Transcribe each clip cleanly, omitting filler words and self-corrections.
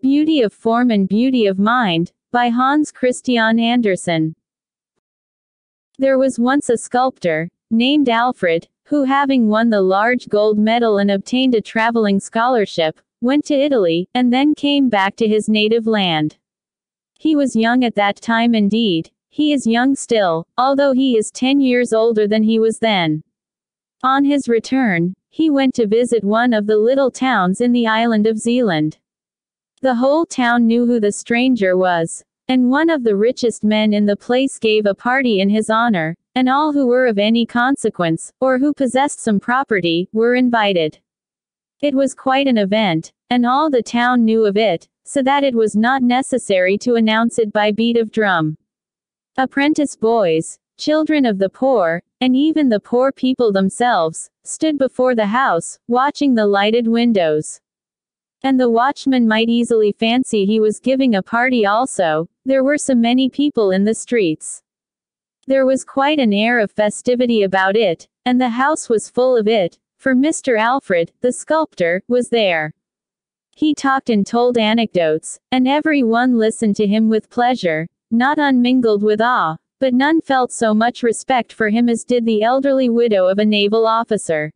Beauty of Form and Beauty of Mind, by Hans Christian Andersen. There was once a sculptor, named Alfred, who, having won the large gold medal and obtained a traveling scholarship, went to Italy, and then came back to his native land. He was young at that time indeed. He is young still, although he is 10 years older than he was then. On his return, he went to visit one of the little towns in the island of Zealand. The whole town knew who the stranger was, and one of the richest men in the place gave a party in his honor, and all who were of any consequence, or who possessed some property, were invited. It was quite an event, and all the town knew of it, so that it was not necessary to announce it by beat of drum. Apprentice boys, children of the poor, and even the poor people themselves, stood before the house, watching the lighted windows. And the watchman might easily fancy he was giving a party also, there were so many people in the streets. There was quite an air of festivity about it, and the house was full of it, for Mr. Alfred, the sculptor, was there. He talked and told anecdotes, and every one listened to him with pleasure, not unmingled with awe, but none felt so much respect for him as did the elderly widow of a naval officer.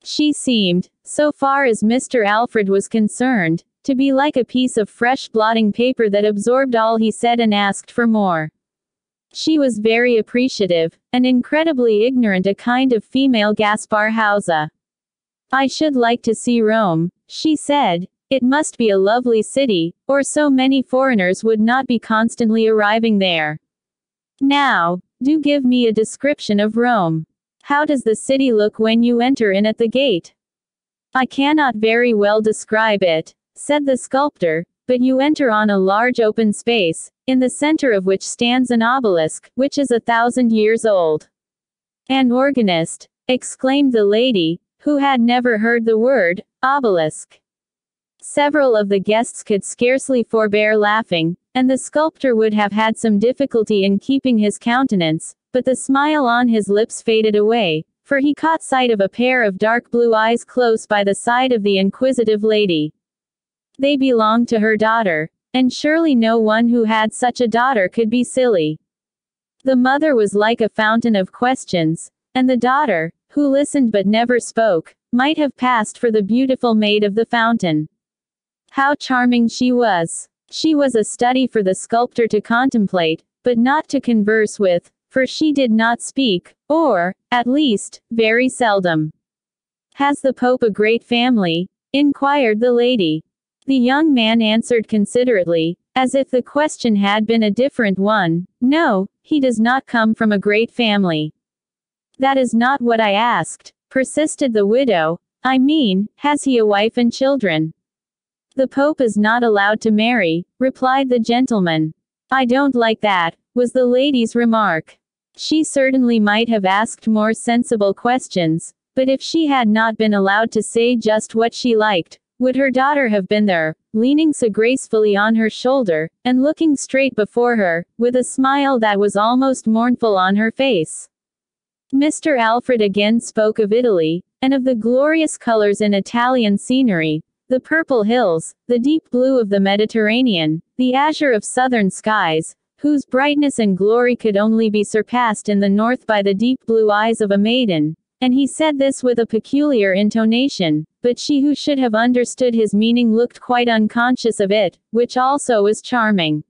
She seemed, so far as Mr. Alfred was concerned, to be like a piece of fresh blotting paper that absorbed all he said and asked for more. She was very appreciative, and incredibly ignorant, a kind of female Gaspar Hausa. "I should like to see Rome," she said. "It must be a lovely city, or so many foreigners would not be constantly arriving there. Now, do give me a description of Rome. How does the city look when you enter in at the gate?" "I cannot very well describe it," said the sculptor, "but you enter on a large open space, in the center of which stands an obelisk, which is 1,000 years old." "An organist!" exclaimed the lady, who had never heard the word obelisk. Several of the guests could scarcely forbear laughing, and the sculptor would have had some difficulty in keeping his countenance, but the smile on his lips faded away, for he caught sight of a pair of dark blue eyes close by the side of the inquisitive lady. They belonged to her daughter, and surely no one who had such a daughter could be silly. The mother was like a fountain of questions, and the daughter, who listened but never spoke, might have passed for the beautiful maid of the fountain. How charming she was! She was a study for the sculptor to contemplate, but not to converse with, for she did not speak, or, at least, very seldom. "Has the Pope a great family?" inquired the lady. The young man answered considerately, as if the question had been a different one, "No, he does not come from a great family." "That is not what I asked," persisted the widow. "I mean, has he a wife and children?" "The Pope is not allowed to marry," replied the gentleman. "I don't like that," was the lady's remark. She certainly might have asked more sensible questions, but if she had not been allowed to say just what she liked, would her daughter have been there, leaning so gracefully on her shoulder, and looking straight before her, with a smile that was almost mournful on her face? Mr. Alfred again spoke of Italy, and of the glorious colors in Italian scenery, the purple hills, the deep blue of the Mediterranean, the azure of southern skies, whose brightness and glory could only be surpassed in the north by the deep blue eyes of a maiden, and he said this with a peculiar intonation, but she who should have understood his meaning looked quite unconscious of it, which also was charming.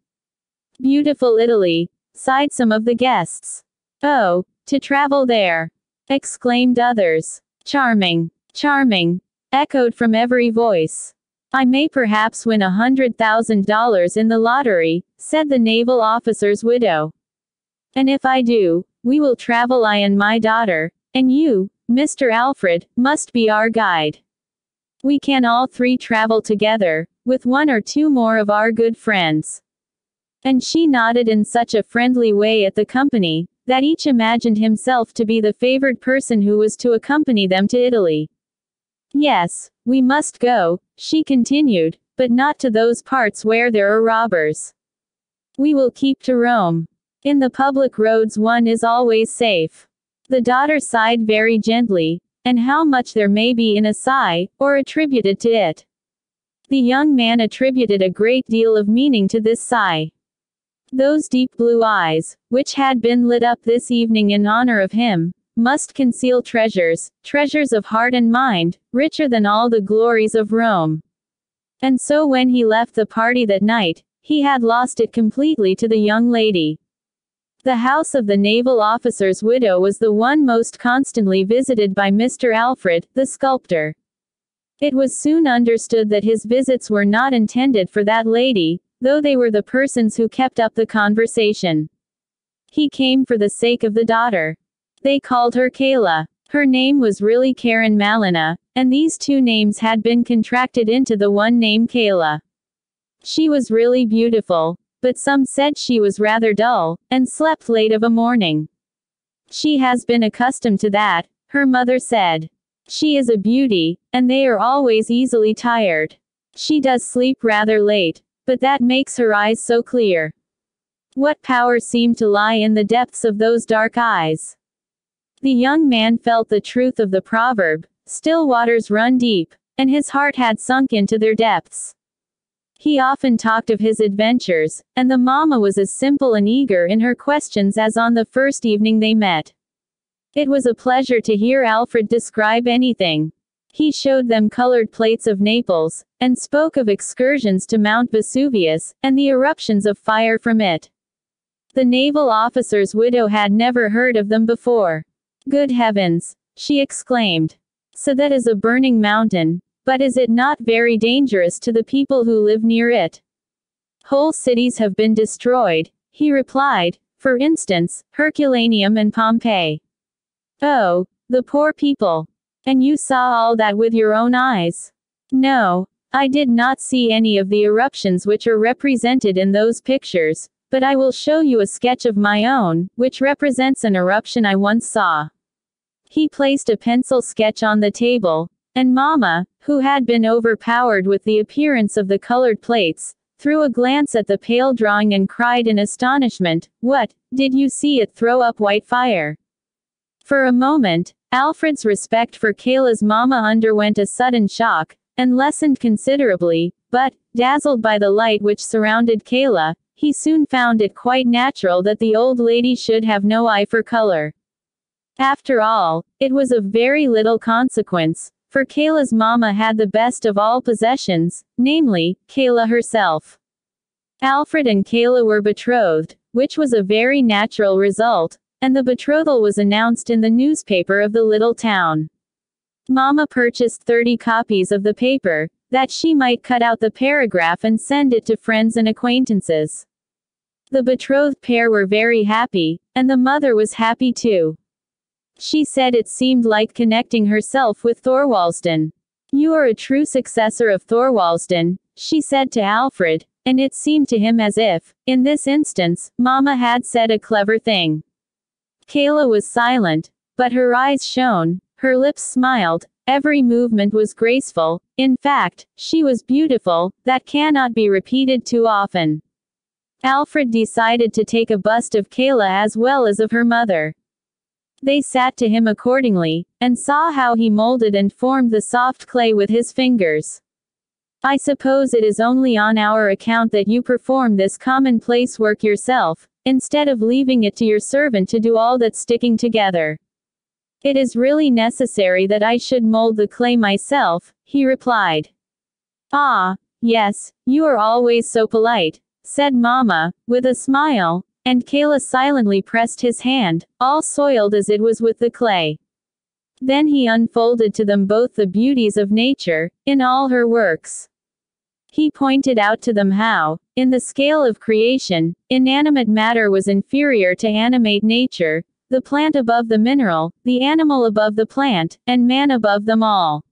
"Beautiful Italy," sighed some of the guests. "Oh, to travel there!" exclaimed others. "Charming! Charming!" echoed from every voice. "I may perhaps win $100,000 in the lottery," said the naval officer's widow. "And if I do, we will travel, I and my daughter, and you, Mr. Alfred, must be our guide. We can all three travel together, with one or two more of our good friends." And she nodded in such a friendly way at the company, that each imagined himself to be the favored person who was to accompany them to Italy. "Yes, we must go," she continued, "but not to those parts where there are robbers. We will keep to Rome. In the public roads one is always safe." The daughter sighed very gently, and how much there may be in a sigh, or attributed to it. The young man attributed a great deal of meaning to this sigh. Those deep blue eyes, which had been lit up this evening in honor of him, must conceal treasures, treasures of heart and mind, richer than all the glories of Rome. And so when he left the party that night, he had lost it completely to the young lady. The house of the naval officer's widow was the one most constantly visited by Mr. Alfred, the sculptor. It was soon understood that his visits were not intended for that lady, though they were the persons who kept up the conversation. He came for the sake of the daughter. They called her Kayla. Her name was really Karen Malina, and these two names had been contracted into the one name Kayla. She was really beautiful, but some said she was rather dull, and slept late of a morning. She has been accustomed to that, her mother said. She is a beauty, and they are always easily tired. She does sleep rather late, but that makes her eyes so clear. What power seemed to lie in the depths of those dark eyes? The young man felt the truth of the proverb, still waters run deep, and his heart had sunk into their depths. He often talked of his adventures, and the mamma was as simple and eager in her questions as on the first evening they met. It was a pleasure to hear Alfred describe anything. He showed them colored plates of Naples, and spoke of excursions to Mount Vesuvius, and the eruptions of fire from it. The naval officer's widow had never heard of them before. "Good heavens!" she exclaimed. "So that is a burning mountain. But is it not very dangerous to the people who live near it?" "Whole cities have been destroyed," he replied, "for instance, Herculaneum and Pompeii." "Oh, the poor people! And you saw all that with your own eyes?" "No, I did not see any of the eruptions which are represented in those pictures, but I will show you a sketch of my own, which represents an eruption I once saw." He placed a pencil sketch on the table, and Mamma, who had been overpowered with the appearance of the colored plates, threw a glance at the pale drawing and cried in astonishment, "What, did you see it throw up white fire?" For a moment, Alfred's respect for Kayla's mamma underwent a sudden shock, and lessened considerably, but, dazzled by the light which surrounded Kayla, he soon found it quite natural that the old lady should have no eye for color. After all, it was of very little consequence, for Kayla's mamma had the best of all possessions, namely, Kayla herself. Alfred and Kayla were betrothed, which was a very natural result, and the betrothal was announced in the newspaper of the little town. Mamma purchased 30 copies of the paper, that she might cut out the paragraph and send it to friends and acquaintances. The betrothed pair were very happy, and the mother was happy too. She said it seemed like connecting herself with Thorwaldsen. "You are a true successor of Thorwaldsen," she said to Alfred, and it seemed to him as if, in this instance, Mamma had said a clever thing. Kayla was silent, but her eyes shone, her lips smiled, every movement was graceful, in fact, she was beautiful, that cannot be repeated too often. Alfred decided to take a bust of Kayla as well as of her mother. They sat to him accordingly, and saw how he molded and formed the soft clay with his fingers. "I suppose it is only on our account that you perform this commonplace work yourself, instead of leaving it to your servant to do all that sticking together." "It is really necessary that I should mold the clay myself," he replied. "Ah, yes, you are always so polite," said Mamma, with a smile, and Kayla silently pressed his hand, all soiled as it was with the clay. Then he unfolded to them both the beauties of nature, in all her works. He pointed out to them how, in the scale of creation, inanimate matter was inferior to animate nature, the plant above the mineral, the animal above the plant, and man above them all.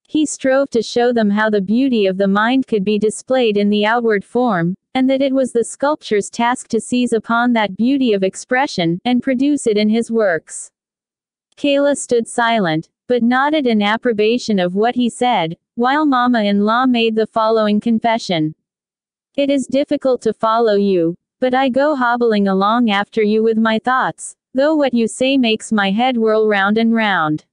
He strove to show them how the beauty of the mind could be displayed in the outward form, and that it was the sculptor's task to seize upon that beauty of expression, and produce it in his works. Kayla stood silent, but nodded in approbation of what he said, while Mamma-in-law made the following confession. "It is difficult to follow you, but I go hobbling along after you with my thoughts, though what you say makes my head whirl round and round.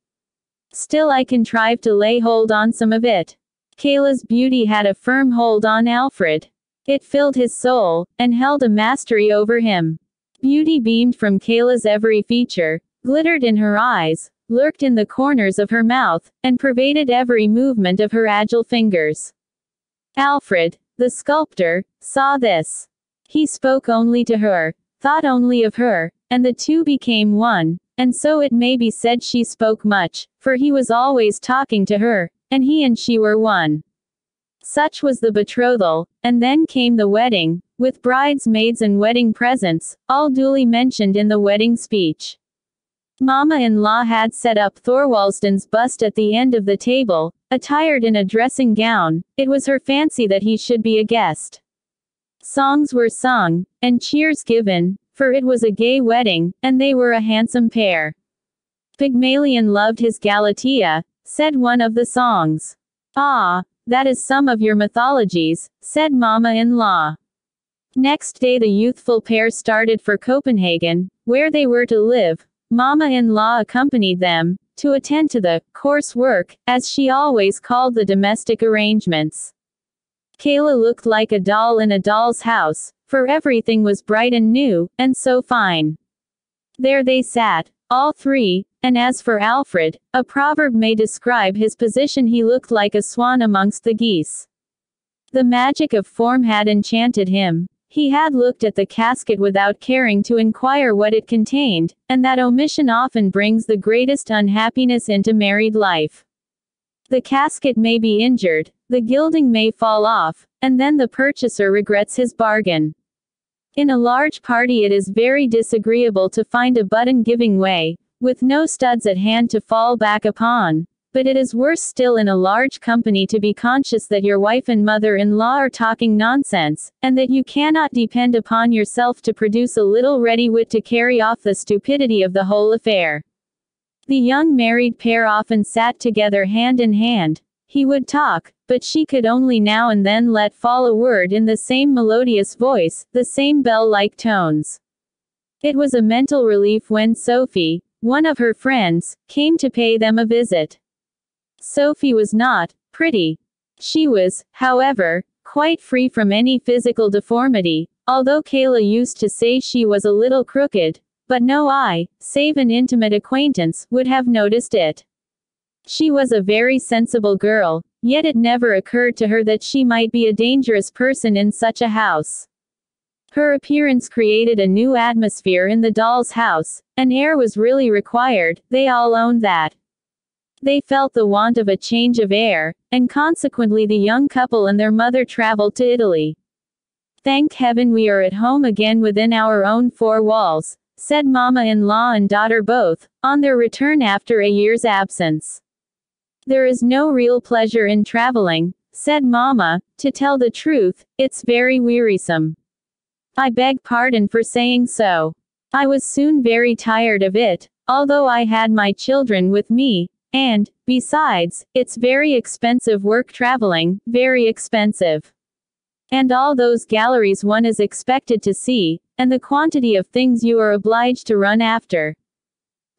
Still I contrive to lay hold on some of it." Kayla's beauty had a firm hold on Alfred. It filled his soul, and held a mastery over him. Beauty beamed from Kayla's every feature, glittered in her eyes, lurked in the corners of her mouth, and pervaded every movement of her agile fingers. Alfred, the sculptor, saw this. He spoke only to her, thought only of her, and the two became one, and so it may be said she spoke much, for he was always talking to her, and he and she were one. Such was the betrothal, and then came the wedding, with bridesmaids and wedding presents, all duly mentioned in the wedding speech. Mama-in-law had set up Thorwaldsen's bust at the end of the table, attired in a dressing gown. It was her fancy that he should be a guest. Songs were sung, and cheers given, for it was a gay wedding, and they were a handsome pair. Pygmalion loved his Galatea, said one of the songs. Ah, that is some of your mythologies, said Mama-in-law. Next day the youthful pair started for Copenhagen, where they were to live. Mama-in-law accompanied them, to attend to the coarse work, as she always called the domestic arrangements. Kayla looked like a doll in a doll's house, for everything was bright and new, and so fine. There they sat, all three, and as for Alfred, a proverb may describe his position: he looked like a swan amongst the geese. The magic of form had enchanted him. He had looked at the casket without caring to inquire what it contained, and that omission often brings the greatest unhappiness into married life. The casket may be injured, the gilding may fall off, and then the purchaser regrets his bargain. In a large party it is very disagreeable to find a button giving way, with no studs at hand to fall back upon. But it is worse still in a large company to be conscious that your wife and mother-in-law are talking nonsense, and that you cannot depend upon yourself to produce a little ready wit to carry off the stupidity of the whole affair. The young married pair often sat together hand in hand. He would talk, but she could only now and then let fall a word in the same melodious voice, the same bell-like tones. It was a mental relief when Sophie, one of her friends, came to pay them a visit. Sophie was not pretty. She was, however, quite free from any physical deformity, although Kayla used to say she was a little crooked, but no eye, save an intimate acquaintance, would have noticed it. She was a very sensible girl, yet it never occurred to her that she might be a dangerous person in such a house. Her appearance created a new atmosphere in the doll's house, and air was really required, they all owned that. They felt the want of a change of air, and consequently the young couple and their mother traveled to Italy. "Thank heaven we are at home again within our own four walls," said Mama-in-law and daughter both, on their return after a year's absence. "There is no real pleasure in traveling," said Mama. "To tell the truth, it's very wearisome. I beg pardon for saying so. I was soon very tired of it, although I had my children with me. And, besides, it's very expensive work traveling, very expensive. And all those galleries one is expected to see, and the quantity of things you are obliged to run after.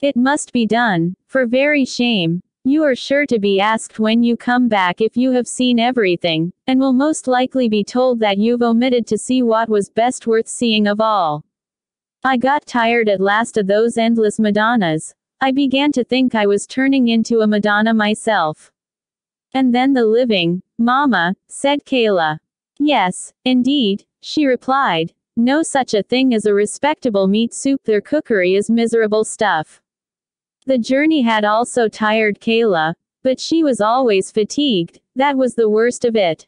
It must be done, for very shame. You are sure to be asked when you come back if you have seen everything, and will most likely be told that you've omitted to see what was best worth seeing of all. I got tired at last of those endless Madonnas. I began to think I was turning into a Madonna myself." "And then the living, Mama," said Kayla. "Yes, indeed," she replied. "No such a thing as a respectable meat soup. Their cookery is miserable stuff." The journey had also tired Kayla, but she was always fatigued, that was the worst of it.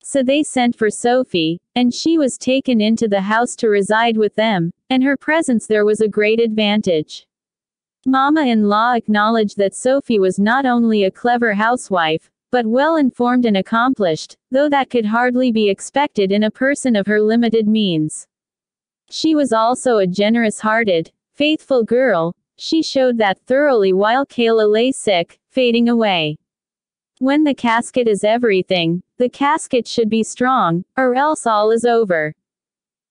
So they sent for Sophie, and she was taken into the house to reside with them, and her presence there was a great advantage. Mama-in-law acknowledged that Sophie was not only a clever housewife, but well informed and accomplished, though that could hardly be expected in a person of her limited means. She was also a generous-hearted, faithful girl. She showed that thoroughly while Kayla lay sick, fading away. When the casket is everything, the casket should be strong, or else all is over.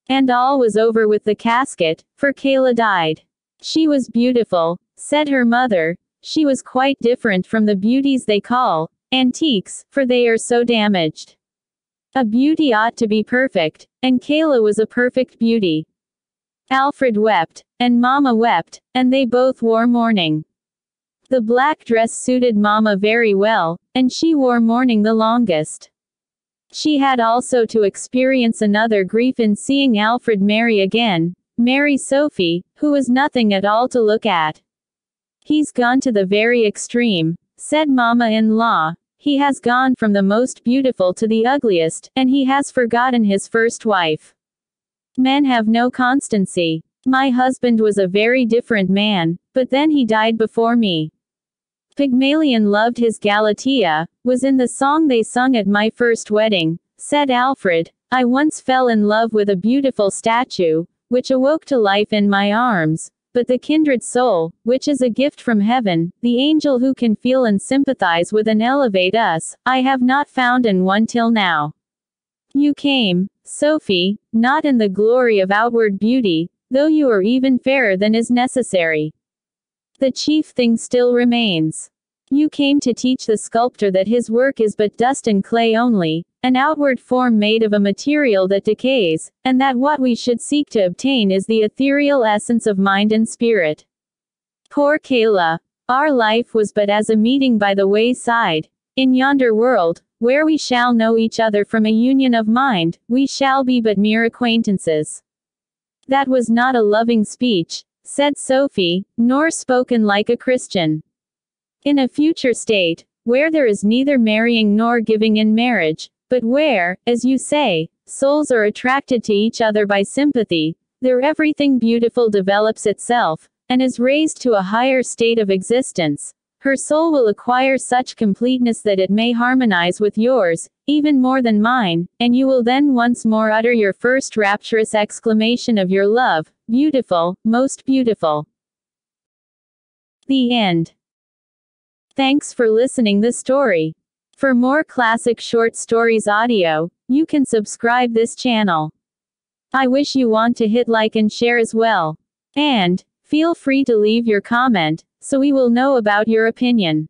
And all was over with the casket, for Kayla died. She was beautiful, said her mother. She was quite different from the beauties they call antiques, for they are so damaged. A beauty ought to be perfect, and Kayla was a perfect beauty. Alfred wept, and Mama wept, and they both wore mourning. The black dress suited Mama very well, and she wore mourning the longest. She had also to experience another grief in seeing Alfred marry Sophie, who was nothing at all to look at. He's gone to the very extreme, said Mama-in-law. He has gone from the most beautiful to the ugliest, and he has forgotten his first wife. Men have no constancy. My husband was a very different man, but then he died before me. Pygmalion loved his Galatea, was in the song they sung at my first wedding, said Alfred. I once fell in love with a beautiful statue, which awoke to life in my arms, but the kindred soul, which is a gift from heaven, the angel who can feel and sympathize with and elevate us, I have not found in one till now. You came, Sophie, not in the glory of outward beauty, though you are even fairer than is necessary. The chief thing still remains. You came to teach the sculptor that his work is but dust and clay only, an outward form made of a material that decays, and that what we should seek to obtain is the ethereal essence of mind and spirit. Poor Kayla. Our life was but as a meeting by the wayside. In yonder world, where we shall know each other from a union of mind, we shall be but mere acquaintances. That was not a loving speech, said Sophie, nor spoken like a Christian. In a future state, where there is neither marrying nor giving in marriage, but where, as you say, souls are attracted to each other by sympathy, there everything beautiful develops itself, and is raised to a higher state of existence. Her soul will acquire such completeness that it may harmonize with yours, even more than mine, and you will then once more utter your first rapturous exclamation of your love, beautiful, most beautiful. The end. Thanks for listening the story. For more classic short stories audio, you can subscribe this channel. I wish you want to hit like and share as well. And, feel free to leave your comment, so we will know about your opinion.